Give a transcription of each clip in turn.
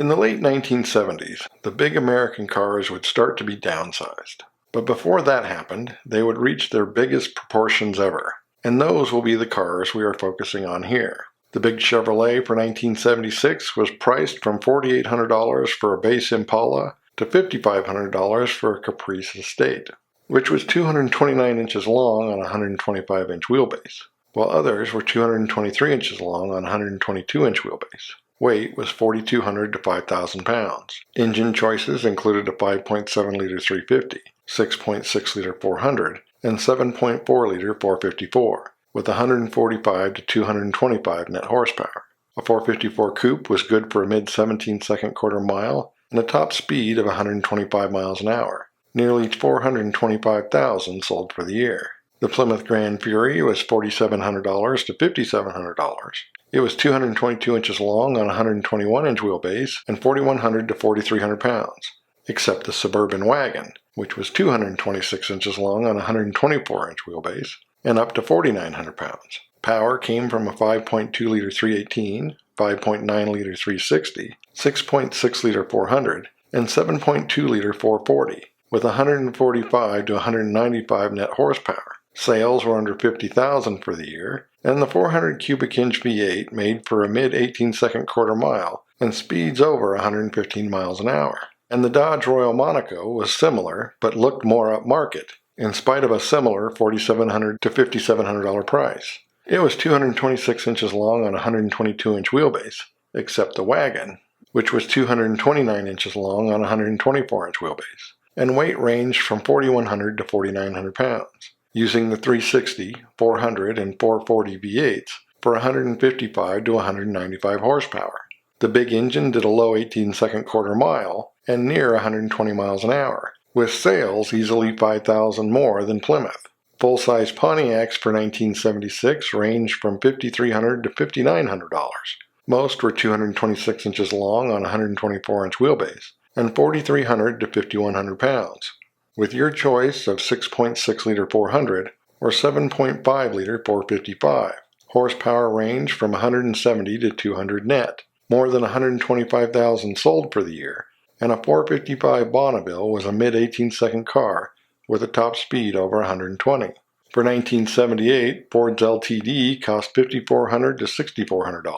In the late 1970s, the big American cars would start to be downsized. But before that happened, they would reach their biggest proportions ever. And those will be the cars we are focusing on here. The big Chevrolet for 1976 was priced from $4,800 for a base Impala to $5,500 for a Caprice Estate, which was 229 inches long on a 125-inch wheelbase, while others were 223 inches long on a 122-inch wheelbase. Weight was 4,200 to 5,000 pounds. Engine choices included a 5.7-liter 350, 6.6-liter 400, and 7.4-liter 454, with 145 to 225 net horsepower. A 454 coupe was good for a mid-17-second quarter mile and a top speed of 125 miles an hour. Nearly 425,000 sold for the year. The Plymouth Grand Fury was $4,700 to $5,700. It was 222 inches long on a 121-inch wheelbase and 4,100 to 4,300 pounds, except the Suburban Wagon, which was 226 inches long on a 124-inch wheelbase and up to 4,900 pounds. Power came from a 5.2-liter 318, 5.9-liter 360, 6.6-liter 400, and 7.2-liter 440, with 145 to 195 net horsepower. Sales were under 50,000 for the year, and the 400 cubic inch V8 made for a mid-18-second quarter mile and speeds over 115 miles an hour. And the Dodge Royal Monaco was similar, but looked more upmarket, in spite of a similar $4,700 to $5,700 price. It was 226 inches long on a 122-inch wheelbase, except the wagon, which was 229 inches long on a 124-inch wheelbase, and weight ranged from 4,100 to 4,900 pounds, using the 360, 400, and 440 V8s for 155 to 195 horsepower. The big engine did a low 18-second quarter mile and near 120 miles an hour, with sales easily 5,000 more than Plymouth. Full-size Pontiacs for 1976 ranged from $5,300 to $5,900. Most were 226 inches long on a 124-inch wheelbase and 4,300 to 5,100 pounds, with your choice of 6.6-liter 400 or 7.5-liter 455. Horsepower ranged from 170 to 200 net. More than 125,000 sold for the year, and a 455 Bonneville was a mid-18-second car with a top speed over 120. For 1978, Ford's LTD cost $5,400 to $6,400.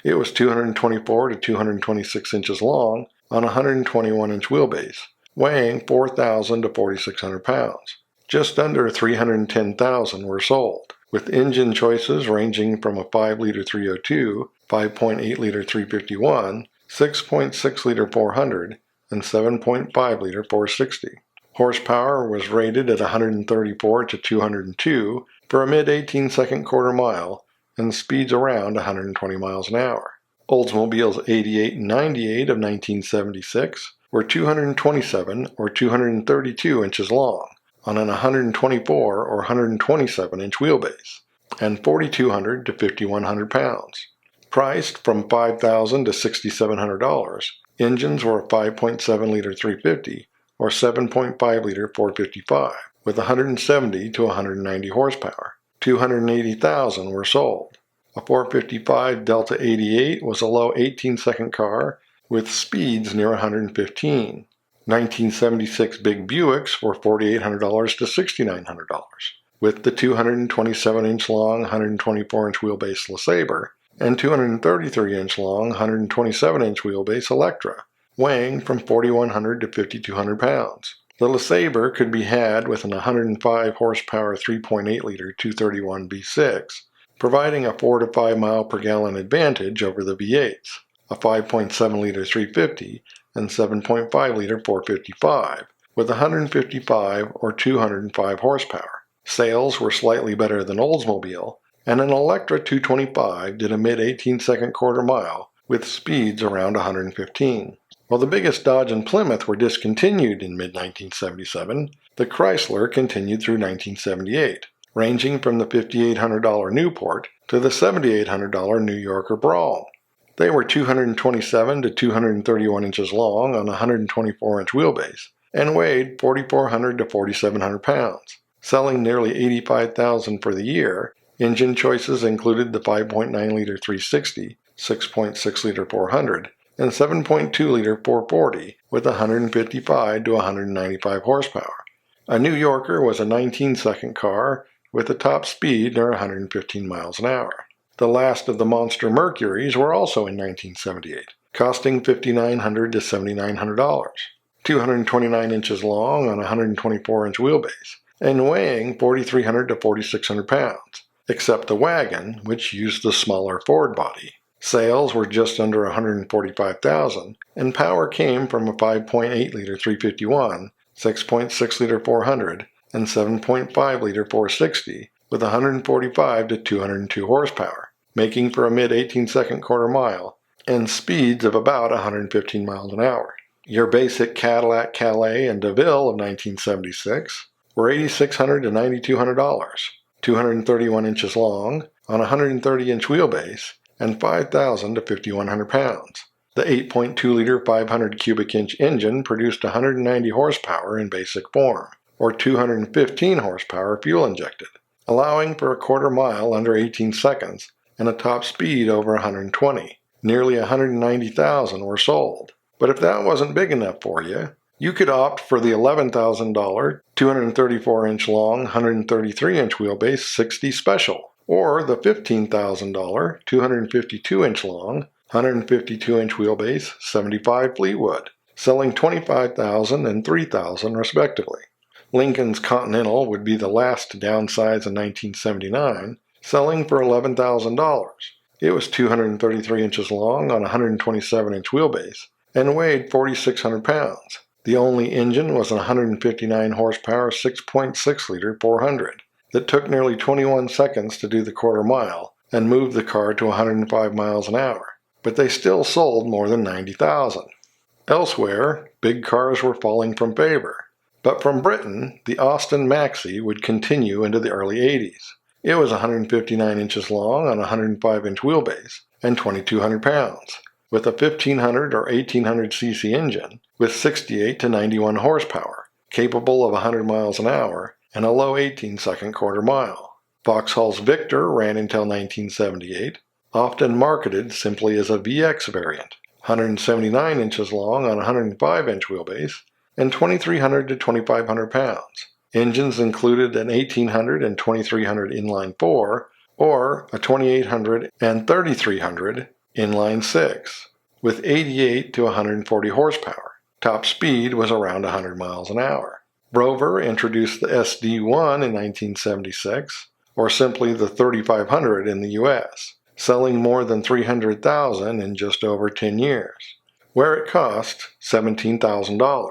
It was 224 to 226 inches long on a 121-inch wheelbase, weighing 4,000 to 4,600 pounds. Just under 310,000 were sold, with engine choices ranging from a 5-liter 302, 5.8-liter 351, 6.6-liter 400, and 7.5-liter 460. Horsepower was rated at 134 to 202 for a mid-18-second quarter mile and speeds around 120 miles an hour. Oldsmobile's 88 and 98 of 1976 were 227 or 232 inches long on an 124 or 127-inch wheelbase and 4,200 to 5,100 pounds. Priced from $5,000 to $6,700, engines were a 5.7-liter 350 or 7.5-liter 455 with 170 to 190 horsepower. 280,000 were sold. A 455 Delta 88 was a low 18-second car with speeds near 115. 1976 Big Buicks were $4,800 to $6,900, with the 227-inch long 124-inch wheelbase LeSabre and 233-inch long 127-inch wheelbase Electra, weighing from 4,100 to 5,200 pounds. The LeSabre could be had with an 105 horsepower 3.8-liter 231 V6, providing a 4 to 5 mile per gallon advantage over the V8s, a 5.7-liter 350 and 7.5-liter 455, with 155 or 205 horsepower. Sales were slightly better than Oldsmobile, and an Electra 225 did a mid-18-second quarter mile with speeds around 115. While the biggest Dodge and Plymouth were discontinued in mid-1977, the Chrysler continued through 1978, ranging from the $5,800 Newport to the $7,800 New Yorker Brawl. They were 227 to 231 inches long on a 124-inch wheelbase and weighed 4,400 to 4,700 pounds. Selling nearly 85,000 for the year, engine choices included the 5.9-liter 360, 6.6-liter 400, and 7.2-liter 440 with 155 to 195 horsepower. A New Yorker was a 19-second car with a top speed near 115 miles an hour. The last of the monster Mercuries were also in 1978, costing $5,900 to $7,900, 229 inches long on a 124-inch wheelbase, and weighing 4,300 to 4,600 pounds, except the wagon, which used the smaller Ford body. Sales were just under 145,000, and power came from a 5.8-liter 351, 6.6-liter 400, and 7.5-liter 460 with 145 to 202 horsepower, making for a mid-18-second quarter mile and speeds of about 115 miles an hour. Your basic Cadillac Calais and DeVille of 1976 were $8,600 to $9,200, 231 inches long on a 130-inch wheelbase, and 5,000 to 5,100 pounds. The 8.2-liter 500 cubic inch engine produced 190 horsepower in basic form, or 215 horsepower fuel injected, allowing for a quarter mile under 18 seconds and a top speed over 120. Nearly 190,000 were sold. But if that wasn't big enough for you, you could opt for the $11,000 234-inch long 133-inch wheelbase 60 Special, or the $15,000 252-inch long 152-inch wheelbase 75 Fleetwood, selling 25,000 and 3,000 respectively. Lincoln's Continental would be the last to downsize in 1979, selling for $11,000. It was 233 inches long on a 127-inch wheelbase and weighed 4,600 pounds. The only engine was a 159 horsepower 6.6-liter 400 that took nearly 21 seconds to do the quarter mile and moved the car to 105 miles an hour, but they still sold more than 90,000. Elsewhere, big cars were falling from favor, but from Britain, the Austin Maxi would continue into the early 80s. It was 159 inches long on a 105-inch wheelbase and 2,200 pounds, with a 1,500 or 1,800 cc engine with 68 to 91 horsepower, capable of 100 miles an hour and a low 18-second quarter mile. Vauxhall's Victor ran until 1978, often marketed simply as a VX variant, 179 inches long on a 105-inch wheelbase and 2,300 to 2,500 pounds. Engines included an 1,800 and 2,300 inline 4 or a 2,800 and 3,300 inline 6 with 88 to 140 horsepower. Top speed was around 100 miles an hour. Rover introduced the SD1 in 1976, or simply the 3500 in the U.S., selling more than 300,000 in just over 10 years, where it cost $17,000,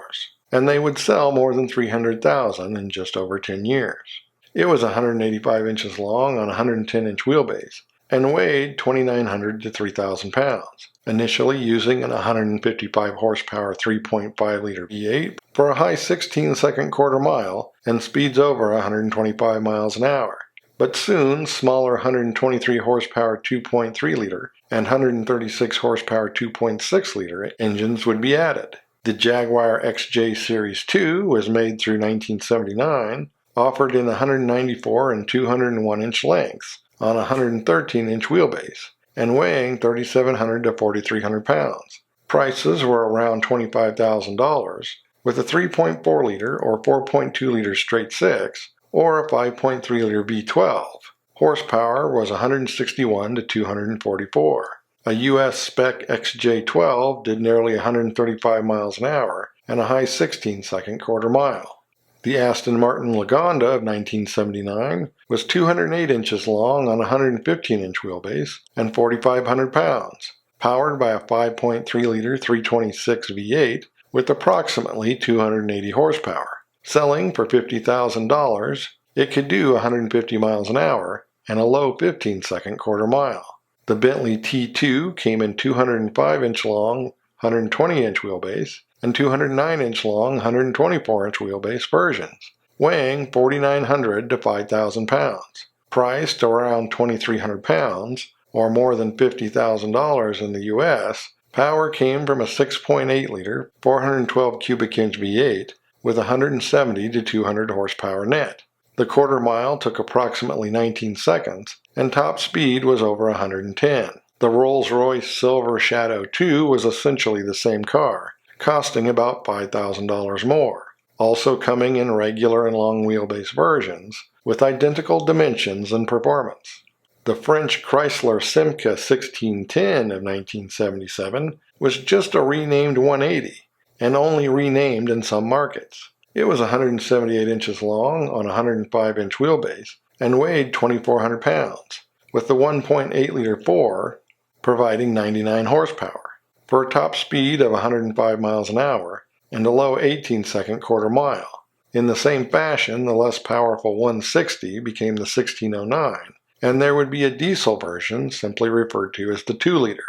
and they would sell more than 300,000 in just over 10 years. It was 185 inches long on a 110-inch wheelbase and weighed 2,900 to 3,000 pounds, initially using an 155 horsepower 3.5-liter V8 for a high 16-second quarter mile and speeds over 125 miles an hour. But soon, smaller 123 horsepower 2.3-liter and 136 horsepower 2.6-liter engines would be added. The Jaguar XJ Series 2 was made through 1979, offered in 194 and 201-inch lengths on a 113-inch wheelbase and weighing 3,700 to 4,300 pounds. Prices were around $25,000, with a 3.4-liter or 4.2-liter straight six or a 5.3-liter V12. Horsepower was 161 to 244. A U.S. spec XJ12 did nearly 135 miles an hour and a high 16-second quarter mile. The Aston Martin Lagonda of 1979 was 208 inches long on a 115-inch wheelbase and 4,500 pounds, powered by a 5.3-liter 326 V8 with approximately 280 horsepower. Selling for $50,000, it could do 150 miles an hour and a low 15-second quarter mile. The Bentley T2 came in 205-inch long, 120-inch wheelbase and 209-inch long, 124-inch wheelbase versions, weighing 4,900 to 5,000 pounds. Priced around 2,300 pounds, or more than $50,000 in the U.S., power came from a 6.8-liter, 412 cubic inch V8 with 170 to 200 horsepower net. The quarter mile took approximately 19 seconds, and top speed was over 110. The Rolls-Royce Silver Shadow 2 was essentially the same car, costing about $5,000 more, also coming in regular and long wheelbase versions, with identical dimensions and performance. The French Chrysler-Simca 1610 of 1977 was just a renamed 180, and only renamed in some markets. It was 178 inches long on a 105-inch wheelbase and weighed 2,400 pounds, with the 1.8-liter 4 providing 99 horsepower, for a top speed of 105 miles an hour and a low 18-second quarter mile. In the same fashion, the less powerful 160 became the 1609, and there would be a diesel version simply referred to as the 2-liter.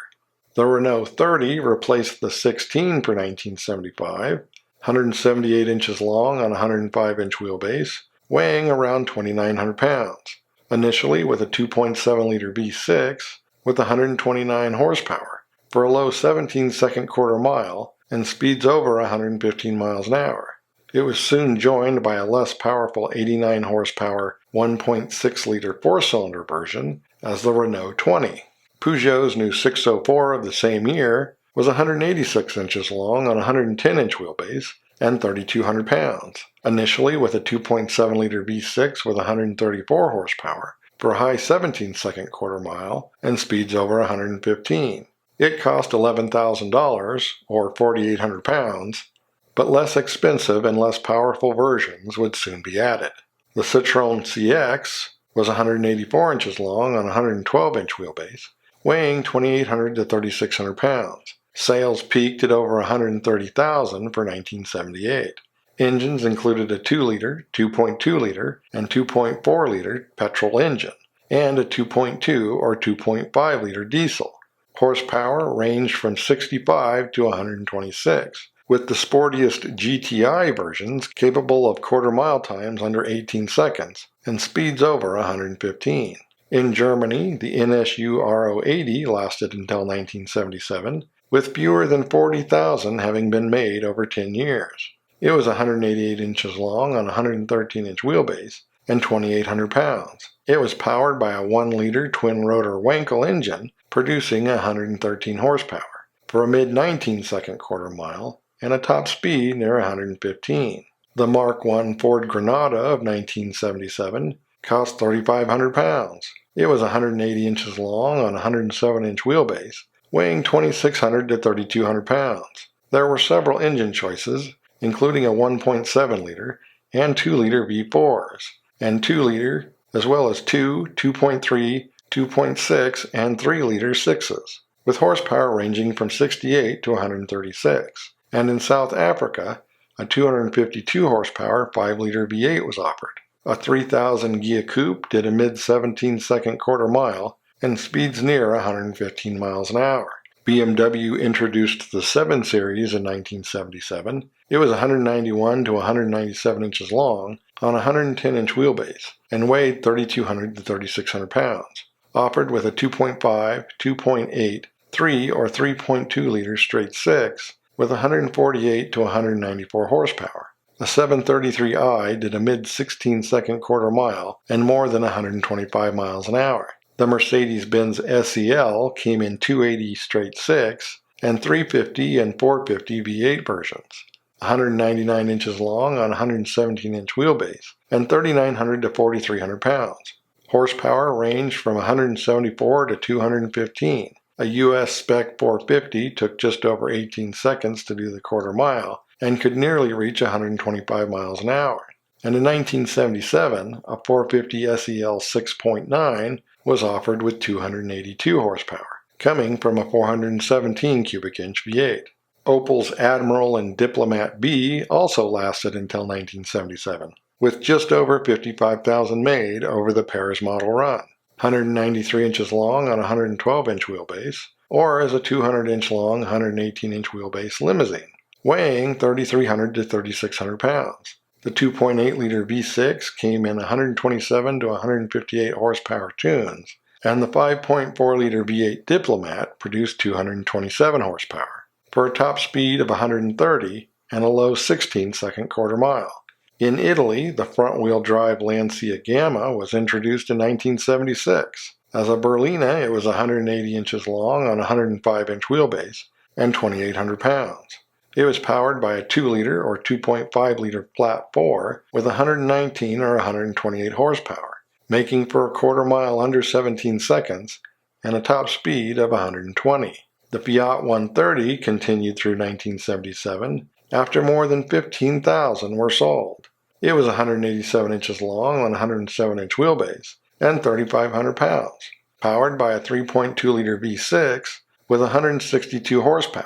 The Renault 30 replaced the 16 for 1975, 178 inches long on a 105-inch wheelbase, weighing around 2,900 pounds, initially with a 2.7-liter V6 with 129 horsepower, for a low 17-second quarter mile and speeds over 115 miles an hour. It was soon joined by a less powerful 89 horsepower 1.6-liter 4-cylinder version as the Renault 20. Peugeot's new 604 of the same year was 186 inches long on a 110-inch wheelbase and 3,200 pounds, initially with a 2.7-liter V6 with 134 horsepower for a high 17-second quarter mile and speeds over 115. It cost $11,000 or 4,800 pounds, but less expensive and less powerful versions would soon be added. The Citroën CX was 184 inches long on a 112-inch wheelbase, weighing 2,800 to 3,600 pounds. Sales peaked at over 130,000 for 1978. Engines included a 2-liter, 2.2-liter, and 2.4-liter petrol engine, and a 2.2 or 2.5-liter diesel. Horsepower ranged from 65 to 126, with the sportiest GTI versions capable of quarter-mile times under 18 seconds and speeds over 115. In Germany, the NSU RO80 lasted until 1977, with fewer than 40,000 having been made over 10 years. It was 188 inches long on a 113-inch wheelbase and 2,800 pounds. It was powered by a 1-liter twin-rotor Wankel engine producing 113 horsepower for a mid-19-second quarter mile and a top speed near 115. The Mark I Ford Granada of 1977 cost 3,500 pounds. It was 180 inches long on a 107-inch wheelbase, weighing 2,600 to 3,200 pounds. There were several engine choices, including a 1.7-liter and 2-liter V4s, and 2-liter, as well as 2, 2.3, 2.6, and 3-liter 6s, with horsepower ranging from 68 to 136. And in South Africa, a 252 horsepower 5-liter V8 was offered. A 3,000 Ghia coupe did a mid-17-second quarter mile and speeds near 115 miles an hour. BMW introduced the 7 Series in 1977. It was 191 to 197 inches long on a 110-inch wheelbase and weighed 3,200 to 3,600 pounds, offered with a 2.5, 2.8, 3, or 3.2-liter straight 6 with 148 to 194 horsepower. The 733i did a mid-16-second quarter mile and more than 125 miles an hour. The Mercedes-Benz SEL came in 280 straight 6 and 350 and 450 V8 versions, 199 inches long on a 117-inch wheelbase and 3,900 to 4,300 pounds. Horsepower ranged from 174 to 215. A US Spec 450 took just over 18 seconds to do the quarter mile and could nearly reach 125 miles an hour. And in 1977, a 450 SEL 6.9 was offered with 282 horsepower, coming from a 417 cubic inch V8. Opel's Admiral and Diplomat B also lasted until 1977, with just over 55,000 made over the Paris model run. 193 inches long on a 112-inch wheelbase, or as a 200-inch long, 118-inch wheelbase limousine, weighing 3,300 to 3,600 pounds. The 2.8-liter V6 came in 127 to 158 horsepower tunes, and the 5.4-liter V8 Diplomat produced 227 horsepower, for a top speed of 130 and a low 16-second quarter mile. In Italy, the front-wheel drive Lancia Gamma was introduced in 1976, As a berlina, it was 180 inches long on a 105-inch wheelbase and 2,800 pounds. It was powered by a 2-liter or 2.5-liter flat 4 with 119 or 128 horsepower, making for a quarter mile under 17 seconds and a top speed of 120. The Fiat 130 continued through 1977 after more than 15,000 were sold. It was 187 inches long on a 107-inch wheelbase and 3,500 pounds, powered by a 3.2-liter V6 with 162 horsepower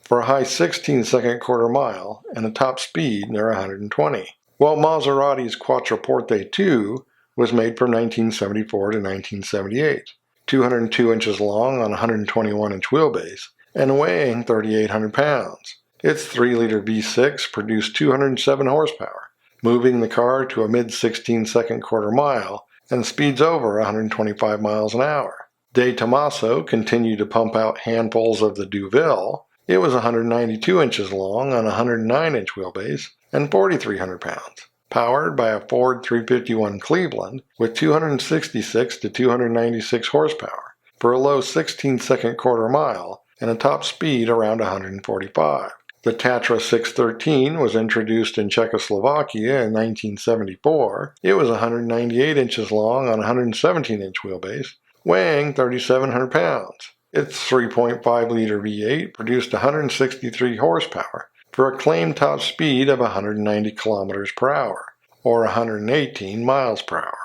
for a high 16-second quarter mile and a top speed near 120. While Maserati's Quattroporte 2 was made from 1974 to 1978, 202 inches long on a 121-inch wheelbase and weighing 3,800 pounds. Its 3-liter V6 produced 207 horsepower, moving the car to a mid-16-second quarter mile and speeds over 125 miles an hour. De Tomaso continued to pump out handfuls of the Deauville. It was 192 inches long on a 109-inch wheelbase and 4,300 pounds, powered by a Ford 351 Cleveland with 266 to 296 horsepower for a low 16-second quarter mile and a top speed around 145. The Tatra 613 was introduced in Czechoslovakia in 1974. It was 198 inches long on a 117-inch wheelbase, weighing 3,700 pounds. Its 3.5-liter V8 produced 163 horsepower for a claimed top speed of 190 kilometers per hour, or 118 miles per hour.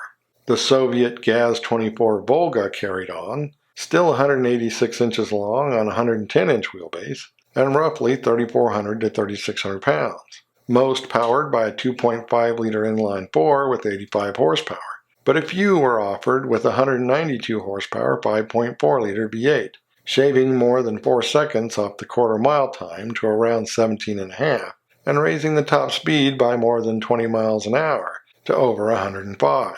The Soviet Gaz-24 Volga carried on, still 186 inches long on a 110-inch wheelbase, and roughly 3,400 to 3,600 pounds, most powered by a 2.5-liter inline 4 with 85 horsepower, but a few were offered with a 192 horsepower 5.4-liter V8, shaving more than 4 seconds off the quarter mile time to around 17.5, and raising the top speed by more than 20 miles an hour to over 105.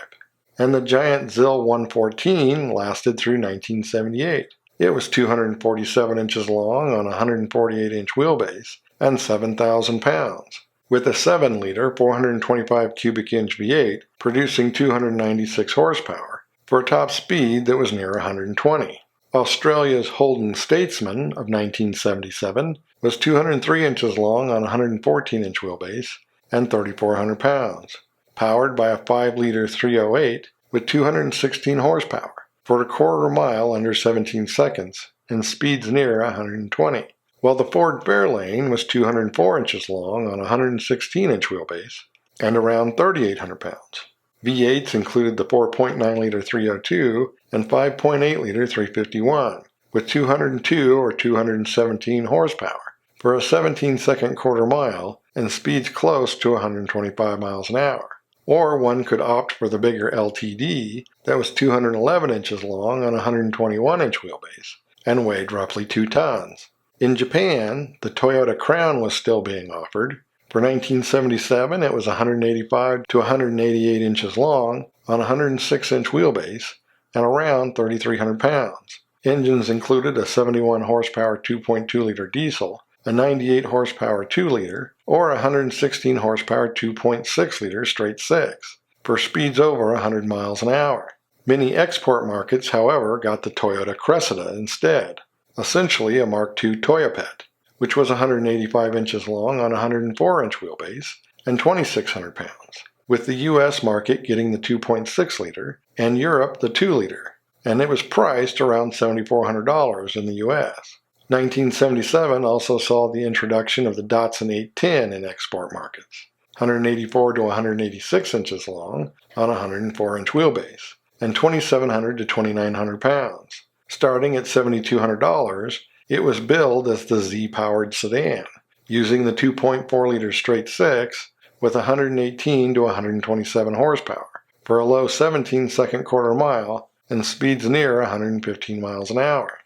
And the giant ZIL 114 lasted through 1978. It was 247 inches long on a 148-inch wheelbase and 7,000 pounds, with a 7-liter 425 cubic inch V8 producing 296 horsepower for a top speed that was near 120. Australia's Holden Statesman of 1977 was 203 inches long on a 114-inch wheelbase and 3,400 pounds, powered by a 5-liter 308 with 216 horsepower for a quarter mile under 17 seconds and speeds near 120, while the Ford Fairlane was 204 inches long on a 116-inch wheelbase and around 3,800 pounds. V8s included the 4.9-liter 302 and 5.8-liter 351 with 202 or 217 horsepower for a 17-second quarter mile and speeds close to 125 miles an hour. Or one could opt for the bigger LTD that was 211 inches long on a 121-inch wheelbase and weighed roughly 2 tons. In Japan, the Toyota Crown was still being offered. For 1977, it was 185 to 188 inches long on a 106-inch wheelbase and around 3,300 pounds. Engines included a 71 horsepower 2.2-liter diesel, a 98 horsepower 2-liter, or a 116 horsepower 2.6-liter straight 6, for speeds over 100 miles an hour. Many export markets, however, got the Toyota Cressida instead, essentially a Mark II Toyopet, which was 185 inches long on a 104-inch wheelbase and 2,600 pounds, with the U.S. market getting the 2.6-liter and Europe the 2-liter, and it was priced around $7,400 in the U.S. 1977 also saw the introduction of the Datsun 810 in export markets, 184 to 186 inches long on a 104-inch wheelbase, and 2,700 to 2,900 pounds. Starting at $7,200, it was billed as the Z-powered sedan, using the 2.4-liter straight 6 with 118 to 127 horsepower for a low 17-second quarter mile and speeds near 115 miles an hour.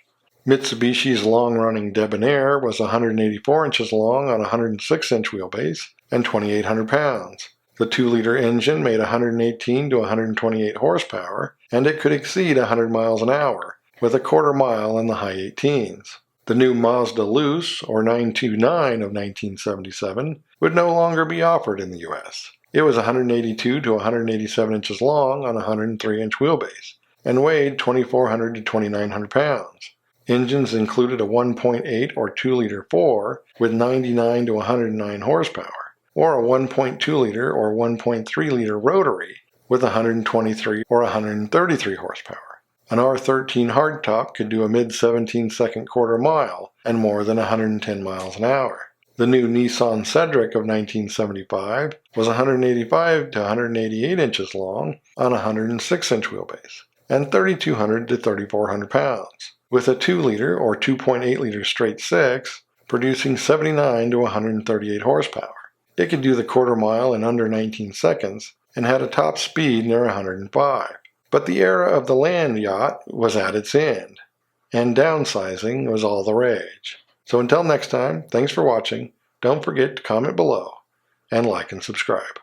Mitsubishi's long-running Debonair was 184 inches long on a 106-inch wheelbase and 2,800 pounds. The 2-liter engine made 118 to 128 horsepower, and it could exceed 100 miles an hour, with a quarter mile in the high 18s. The new Mazda Luce, or 929 of 1977, would no longer be offered in the U.S. It was 182 to 187 inches long on a 103-inch wheelbase and weighed 2,400 to 2,900 pounds. Engines included a 1.8 or 2-liter 4 with 99 to 109 horsepower, or a 1.2 liter or 1.3 liter rotary with 123 or 133 horsepower. An R13 hardtop could do a mid-17-second quarter mile and more than 110 miles an hour. The new Nissan Cedric of 1975 was 185 to 188 inches long on a 106-inch wheelbase and 3,200 to 3,400 pounds, with a 2-liter or 2.8-liter straight 6 producing 79 to 138 horsepower. It could do the quarter mile in under 19 seconds and had a top speed near 105. But the era of the land yacht was at its end, and downsizing was all the rage. So until next time, thanks for watching. Don't forget to comment below and like and subscribe.